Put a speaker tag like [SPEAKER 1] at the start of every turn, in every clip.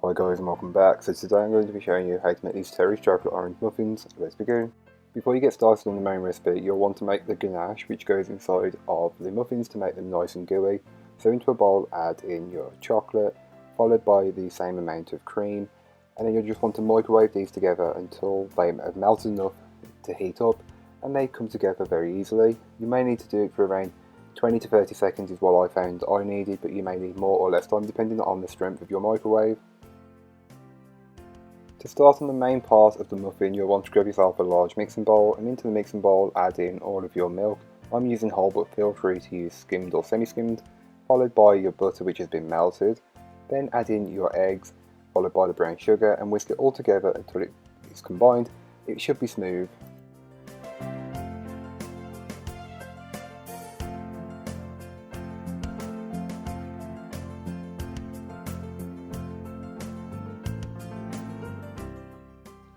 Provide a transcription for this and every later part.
[SPEAKER 1] Hi guys and welcome back. So today I'm going to be showing you how to make these terrace chocolate orange muffins. Let's begin. Before you get started on the main recipe, you'll want to make the ganache, which goes inside of the muffins to make them nice and gooey. So into a bowl add in your chocolate, followed by the same amount of cream, and then you'll just want to microwave these together until they have melted enough to heat up and they come together very easily. You may need to do it for around 20 to 30 seconds is what I found I needed, but you may need more or less time depending on the strength of your microwave. To start on the main part of the muffin, you'll want to grab yourself a large mixing bowl, and into the mixing bowl add in all of your milk. I'm using whole, but feel free to use skimmed or semi-skimmed, followed by your butter which has been melted. Then add in your eggs, followed by the brown sugar, and whisk it all together until it is combined. It should be smooth.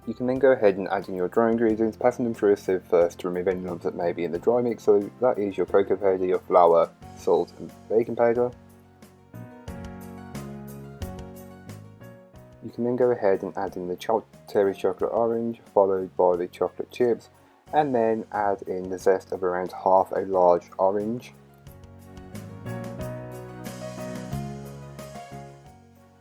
[SPEAKER 1] You can then go ahead and add in your dry ingredients, passing them through a sieve first to remove any lumps that may be in the dry mix. So that is your cocoa powder, your flour, salt and baking powder. You can then go ahead and add in the terrace chocolate orange, followed by the chocolate chips, and then add in the zest of around half a large orange.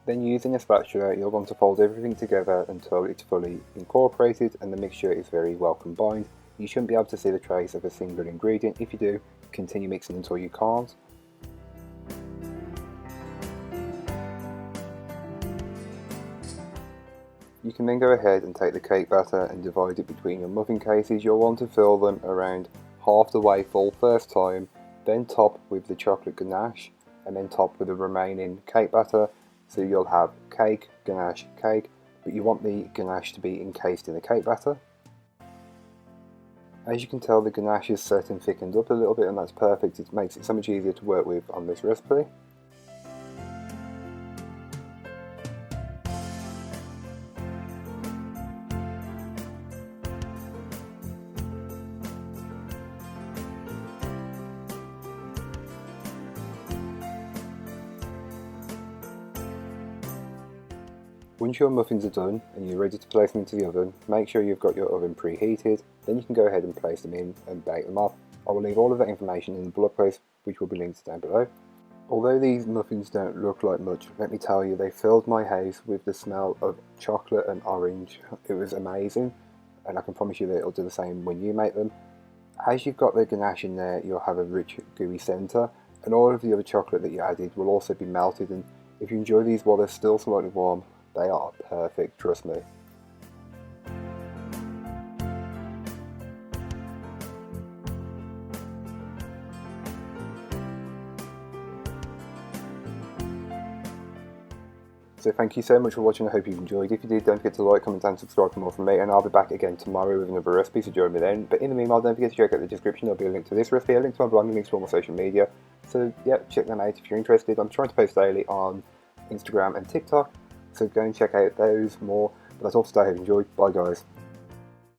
[SPEAKER 1] Then using a spatula, you're going to fold everything together until it's fully incorporated and the mixture is very well combined. You shouldn't be able to see the trace of a single ingredient. If you do, continue mixing until you can't. You can then go ahead and take the cake batter and divide it between your muffin cases. You'll want to fill them around half the way full first time, then top with the chocolate ganache, and then top with the remaining cake batter. So you'll have cake, ganache, cake, but you want the ganache to be encased in the cake batter. As you can tell, the ganache is set and thickened up a little bit, and that's perfect. It makes it so much easier to work with on this recipe. Once your muffins are done and you're ready to place them into the oven, make sure you've got your oven preheated. Then you can go ahead and place them in and bake them up. I will leave all of that information in the blog post, which will be linked down below. Although these muffins don't look like much, let me tell you, they filled my house with the smell of chocolate and orange. It was amazing, and I can promise you that it'll do the same when you make them. As you've got the ganache in there, you'll have a rich gooey centre, and all of the other chocolate that you added will also be melted, and if you enjoy these while they're still slightly warm, they are perfect, trust me. So thank you so much for watching. I hope you've enjoyed. If you did, don't forget to like, comment and subscribe for more from me, and I'll be back again tomorrow with another recipe, so join me then. But in the meanwhile, don't forget to check out the description. There'll be a link to this recipe, a link to my blog, and links to all my social media. So yeah, check them out if you're interested. I'm trying to post daily on Instagram and TikTok, so go and check out those more. But that's all for today. I hope you enjoyed. Bye guys.